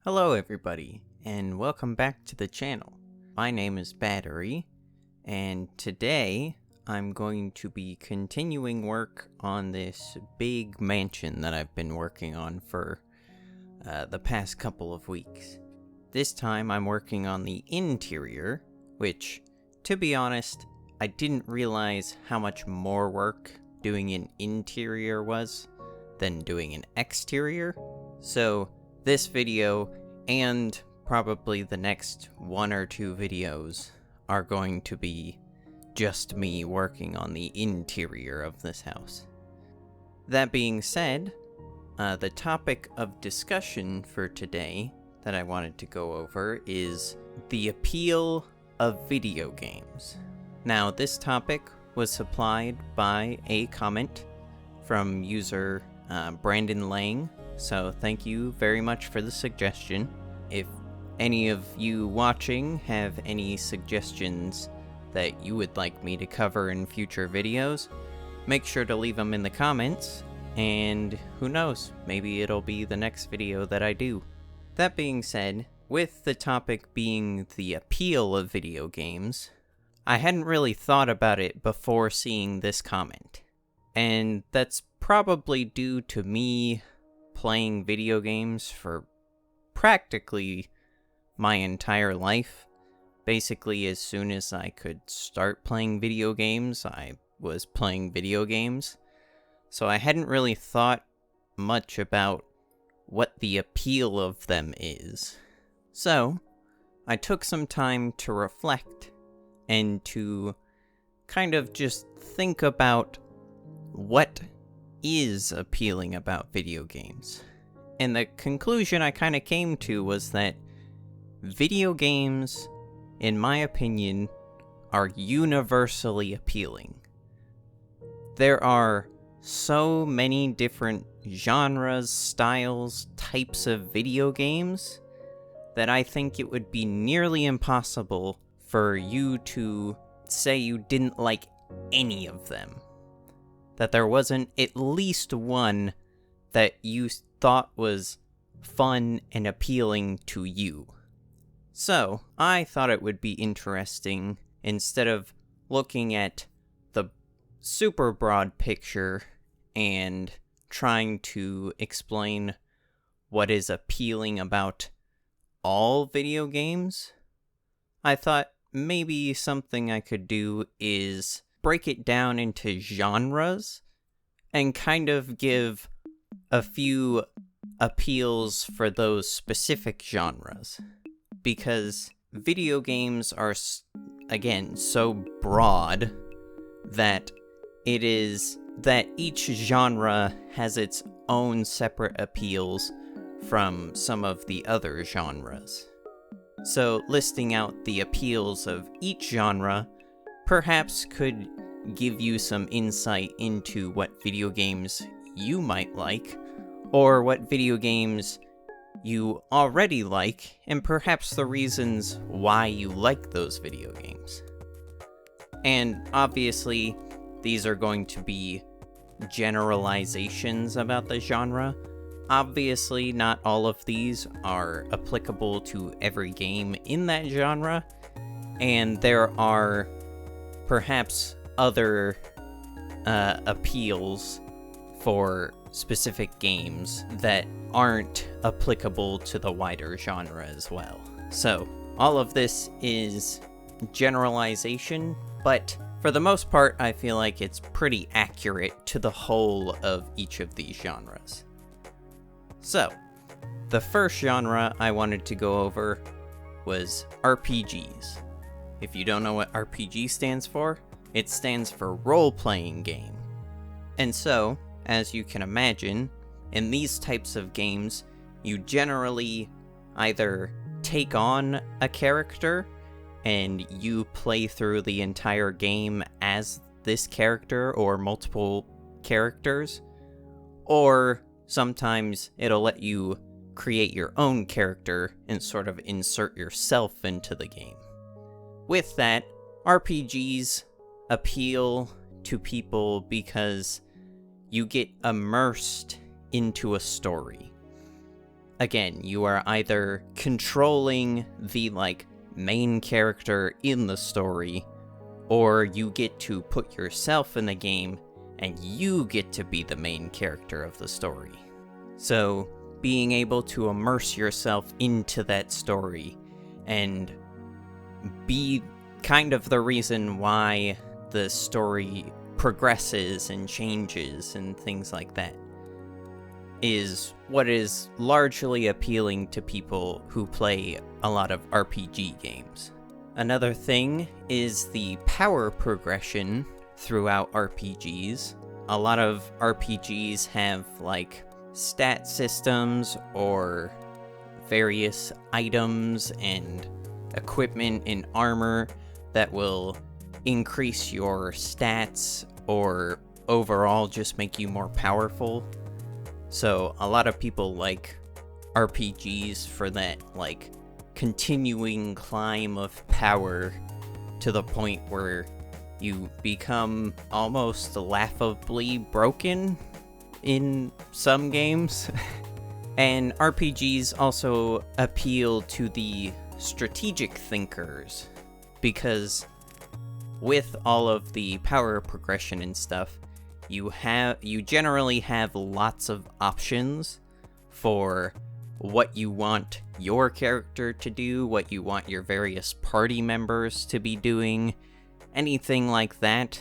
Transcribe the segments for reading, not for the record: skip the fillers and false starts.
Hello everybody, and welcome back to the channel. My name is Battery, and today I'm going to be continuing work on this big mansion that I've been working on for the past couple of weeks. This time I'm working on the interior, which, to be honest, I didn't realize how much more work doing an interior was than doing an exterior. So this video, and probably the next one or two videos, are going to be just me working on the interior of this house. That being said, the topic of discussion for today that I wanted to go over is the appeal of video games. Now, this topic was supplied by a comment from user Brandon Lang, so thank you very much for the suggestion. If any of you watching have any suggestions that you would like me to cover in future videos, make sure to leave them in the comments, and who knows, maybe it'll be the next video that I do. That being said, with the topic being the appeal of video games, I hadn't really thought about it before seeing this comment. And that's probably due to me playing video games for practically my entire life. Basically, as soon as I could start playing video games, I was playing video games. So I hadn't really thought much about what the appeal of them is. So I took some time to reflect and to kind of just think about what is appealing about video games. And the conclusion I kind of came to was that video games, in my opinion, are universally appealing. There are so many different genres, styles, types of video games that I think it would be nearly impossible for you to say you didn't like any of them. That there wasn't at least one that you thought was fun and appealing to you. So, I thought it would be interesting, instead of looking at the super broad picture and trying to explain what is appealing about all video games, I thought maybe something I could do is break it down into genres and kind of give a few appeals for those specific genres. Because video games are, again, so broad that it is that each genre has its own separate appeals from some of the other genres. So listing out the appeals of each genre perhaps could give you some insight into what video games you might like, or what video games you already like, and perhaps the reasons why you like those video games. And obviously, these are going to be generalizations about the genre. Obviously, not all of these are applicable to every game in that genre, and there are perhaps other appeals for specific games that aren't applicable to the wider genre as well. So, all of this is generalization, but for the most part, I feel like it's pretty accurate to the whole of each of these genres. So, the first genre I wanted to go over was RPGs. If you don't know what RPG stands for, it stands for role-playing game. And so, as you can imagine, in these types of games, you generally either take on a character and you play through the entire game as this character or multiple characters, or sometimes it'll let you create your own character and sort of insert yourself into the game. With that, RPGs appeal to people because you get immersed into a story. again, you are either controlling the, main character in the story, or you get to put yourself in the game and you get to be the main character of the story. So, being able to immerse yourself into that story and be kind of the reason why the story progresses and changes and things like that is what is largely appealing to people who play a lot of RPG games. Another thing is the power progression throughout RPGs. A lot of RPGs have, stat systems or various items and equipment and armor that will increase your stats or overall just make you more powerful. So a lot of people like RPGs for that, continuing climb of power to the point where you become almost laughably broken in some games. And RPGs also appeal to the strategic thinkers, because with all of the power progression and stuff, you generally have lots of options for what you want your character to do, what you want your various party members to be doing, anything like that.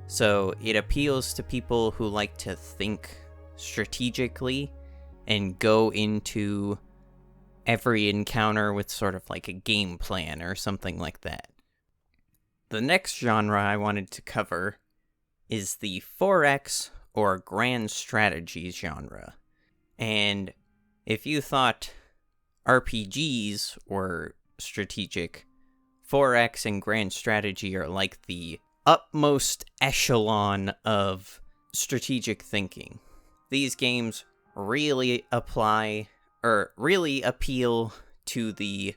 So it appeals to people who like to think strategically and go into every encounter with sort of like a game plan or something like that. The next genre I wanted to cover is the 4X or grand strategy genre. And if you thought RPGs were strategic, 4X and grand strategy are like the utmost echelon of strategic thinking. These games really appeal to the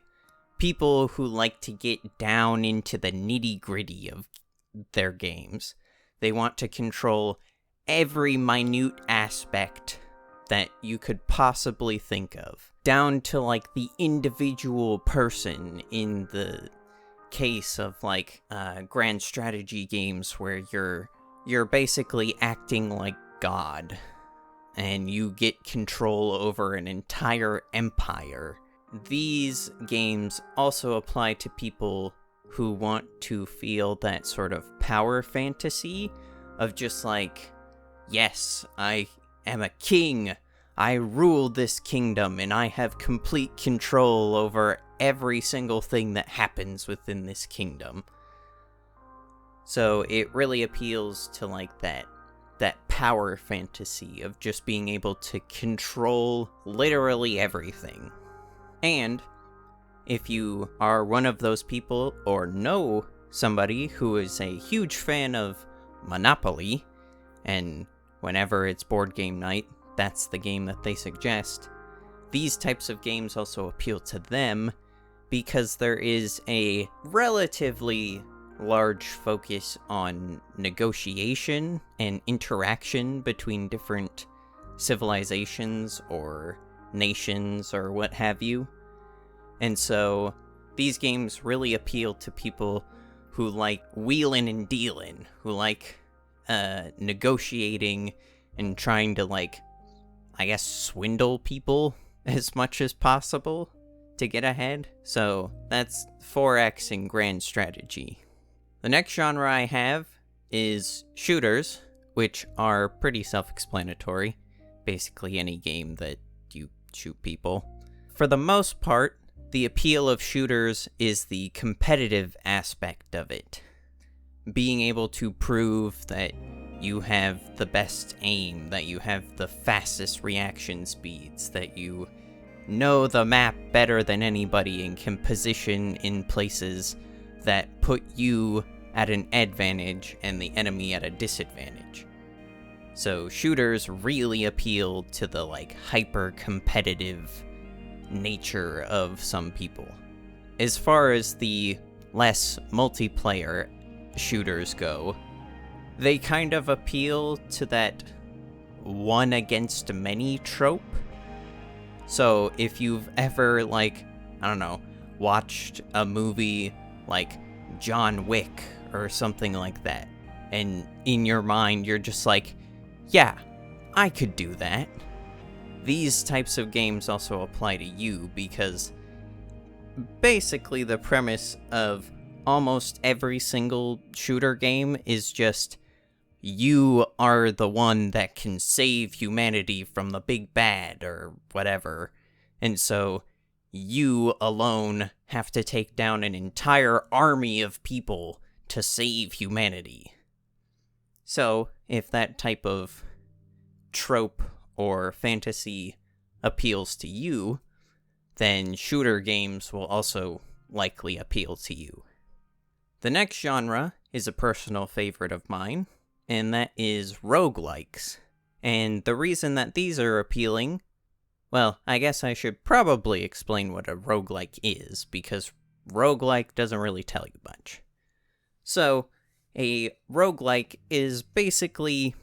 people who like to get down into the nitty-gritty of their games. They want to control every minute aspect that you could possibly think of, down to the individual person in the case of grand strategy games where you're basically acting like God and you get control over an entire empire. These games also apply to people who want to feel that sort of power fantasy of just yes, I am a king, I rule this kingdom, and I have complete control over every single thing that happens within this kingdom. So it really appeals to that power fantasy of just being able to control literally everything. And if you are one of those people or know somebody who is a huge fan of Monopoly, and whenever it's board game night, that's the game that they suggest, these types of games also appeal to them because there is a relatively large focus on negotiation and interaction between different civilizations or nations or what have you. And so these games really appeal to people who like wheeling and dealing, who like negotiating and trying to swindle people as much as possible to get ahead. So that's 4X and grand strategy. The next genre I have is shooters, which are pretty self-explanatory. Basically any game that you shoot people. For the most part, the appeal of shooters is the competitive aspect of it. Being able to prove that you have the best aim, that you have the fastest reaction speeds, that you know the map better than anybody and can position in places that put you at an advantage and the enemy at a disadvantage. So shooters really appeal to the hyper-competitive nature of some people. As far as the less multiplayer shooters go, they kind of appeal to that one against many trope. So if you've ever, I don't know, watched a movie like John Wick or something like that, and in your mind you're just like, yeah, I could do that. These types of games also apply to you, because basically the premise of almost every single shooter game is just you are the one that can save humanity from the big bad or whatever. And so you alone have to take down an entire army of people to save humanity. So if that type of trope or fantasy appeals to you, then shooter games will also likely appeal to you. The next genre is a personal favorite of mine, and that is roguelikes. And the reason that these are appealing, well, I guess I should probably explain what a roguelike is, because roguelike doesn't really tell you much. So, a roguelike is basically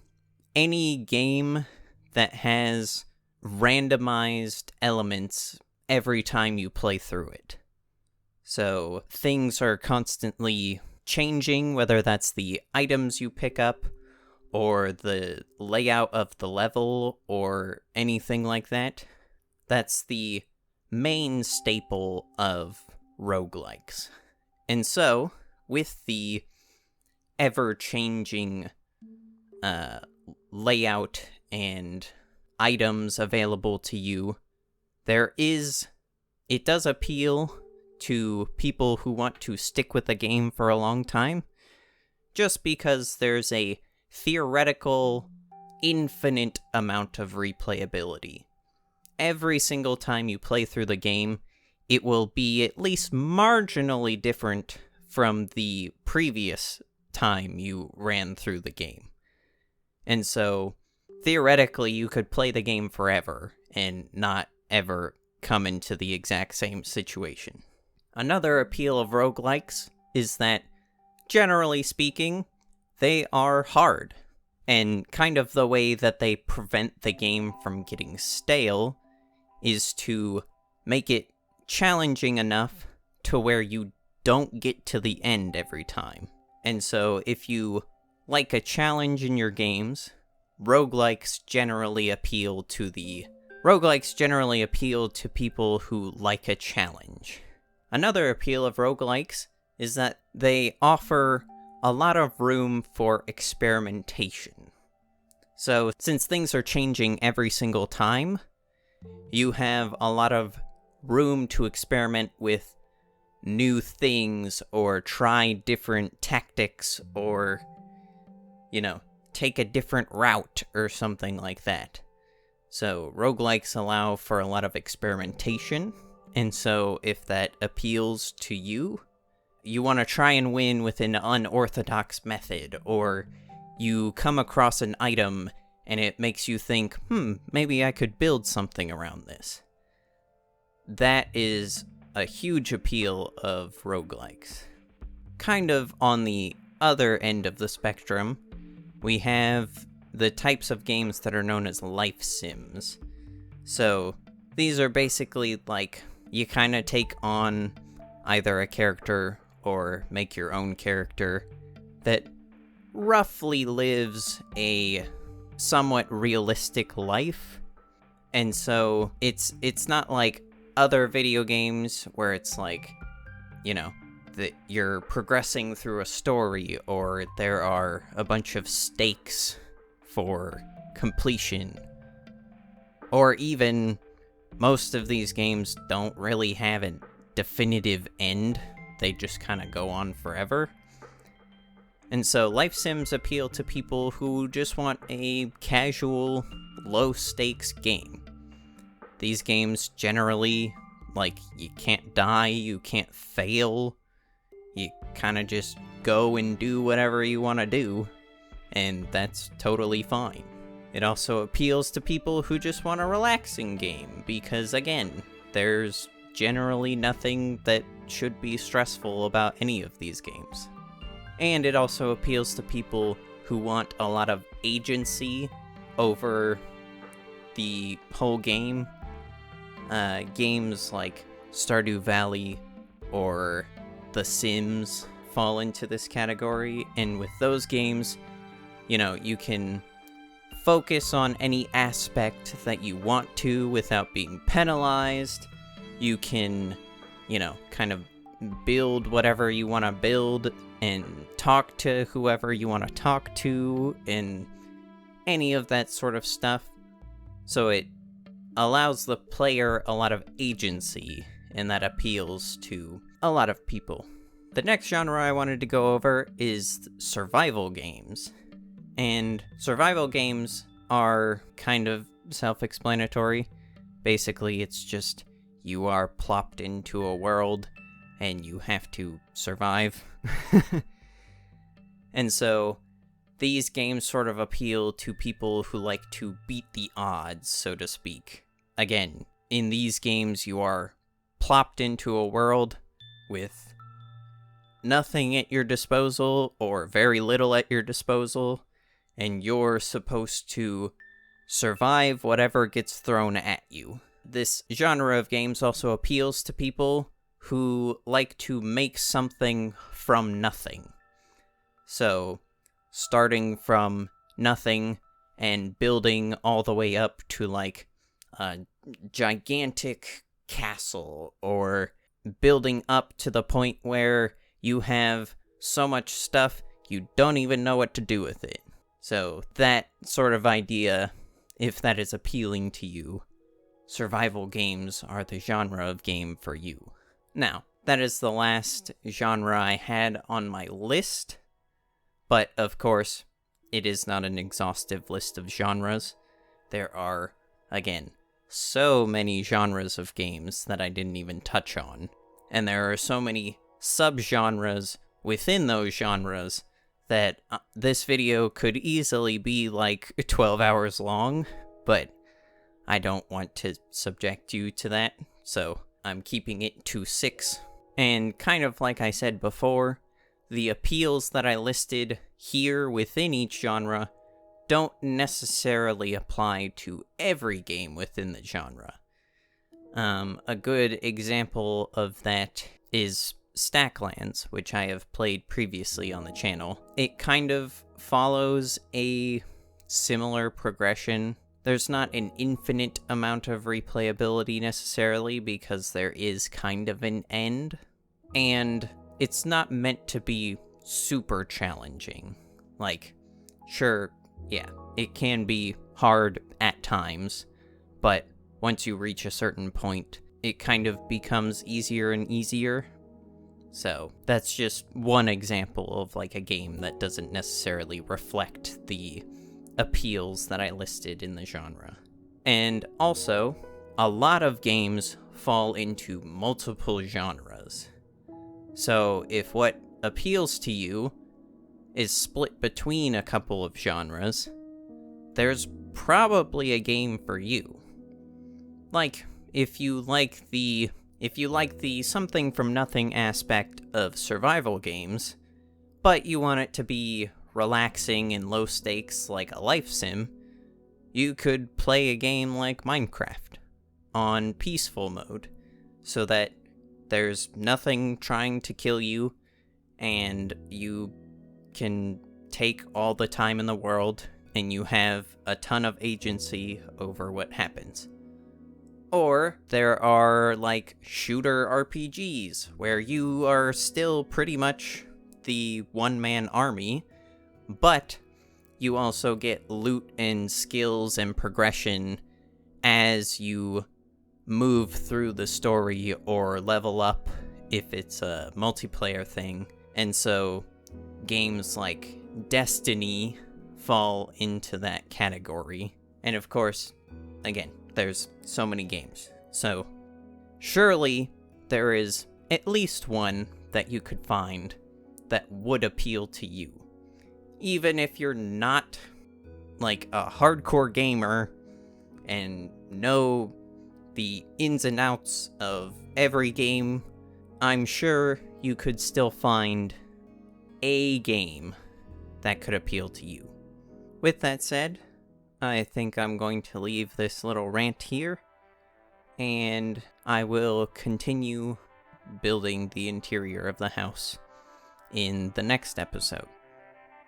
any game that has randomized elements every time you play through it. So things are constantly changing, whether that's the items you pick up, or the layout of the level, or anything like that. That's the main staple of roguelikes. And so, with the ever-changing layout and items available to you, it does appeal to people who want to stick with the game for a long time, just because there's a theoretical, infinite amount of replayability. Every single time you play through the game, it will be at least marginally different from the previous time you ran through the game. And so, theoretically, you could play the game forever and not ever come into the exact same situation. Another appeal of roguelikes is that, generally speaking, they are hard. And kind of the way that they prevent the game from getting stale is to make it challenging enough to where you don't get to the end every time. And so if you like a challenge in your games, roguelikes generally appeal to people who like a challenge. Another appeal of roguelikes is that they offer a lot of room for experimentation. So, since things are changing every single time, you have a lot of room to experiment with new things, or try different tactics, or, take a different route or something like that. So, roguelikes allow for a lot of experimentation, and so if that appeals to you, you want to try and win with an unorthodox method, or you come across an item and it makes you think, maybe I could build something around this. That is a huge appeal of roguelikes. Kind of on the other end of the spectrum, we have the types of games that are known as life sims. So, these are basically you kind of take on either a character or make your own character that roughly lives a somewhat realistic life. And so it's not like other video games where it's that you're progressing through a story, or there are a bunch of stakes for completion, or even most of these games don't really have a definitive end. They just kind of go on forever. And so life sims appeal to people who just want a casual, low-stakes game. These games generally, you can't die, you can't fail. You kind of just go and do whatever you want to do, and that's totally fine. It also appeals to people who just want a relaxing game, because again, there's generally nothing that should be stressful about any of these games. And it also appeals to people who want a lot of agency over the whole game. Games like Stardew Valley or The Sims fall into this category, and with those games, you can focus on any aspect that you want to without being penalized. You can, kind of build whatever you want to build and talk to whoever you want to talk to and any of that sort of stuff. So it allows the player a lot of agency, and that appeals to a lot of people. The next genre I wanted to go over is survival games. And survival games are kind of self-explanatory. Basically, it's just you are plopped into a world and you have to survive. And so these games sort of appeal to people who like to beat the odds, so to speak. Again, in these games, you are plopped into a world with nothing at your disposal, or very little at your disposal, and you're supposed to survive whatever gets thrown at you. This genre of games also appeals to people who like to make something from nothing. So, starting from nothing and building all the way up to like a gigantic castle, or building up to the point where you have so much stuff you don't even know what to do with it. So that sort of idea, if that is appealing to you, survival games are the genre of game for you. Now, that is the last genre I had on my list, but of course, it is not an exhaustive list of genres. There are, again, so many genres of games that I didn't even touch on, and there are so many subgenres within those genres that this video could easily be like 12 hours long, but I don't want to subject you to that, so I'm keeping it to 6. And kind of like I said before, the appeals that I listed here within each genre don't necessarily apply to every game within the genre. A good example of that is Stacklands, which I have played previously on the channel. It kind of follows a similar progression. There's not an infinite amount of replayability necessarily, because there is kind of an end, and it's not meant to be super challenging. Like, sure, yeah, it can be hard at times, but once you reach a certain point, it kind of becomes easier and easier. So that's just one example of like a game that doesn't necessarily reflect the appeals that I listed in the genre. And also, a lot of games fall into multiple genres. So if what appeals to you is split between a couple of genres, there's probably a game for you. Like, if you like the something from nothing aspect of survival games, but you want it to be relaxing and low stakes like a life sim, you could play a game like Minecraft on peaceful mode, so that there's nothing trying to kill you, and you can take all the time in the world, and you have a ton of agency over what happens. Or there are, like, shooter RPGs, where you are still pretty much the one-man army, but you also get loot and skills and progression as you move through the story or level up if it's a multiplayer thing. And so games like Destiny fall into that category. And of course, again, there's so many games. So surely there is at least one that you could find that would appeal to you. Even if you're not like a hardcore gamer and know the ins and outs of every game, I'm sure you could still find a game that could appeal to you. With that said, I think I'm going to leave this little rant here, and I will continue building the interior of the house in the next episode.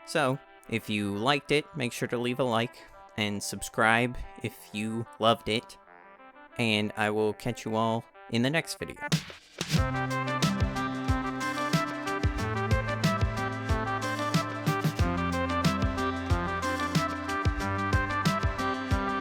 So, if you liked it, make sure to leave a like and subscribe if you loved it, and I will catch you all in the next video.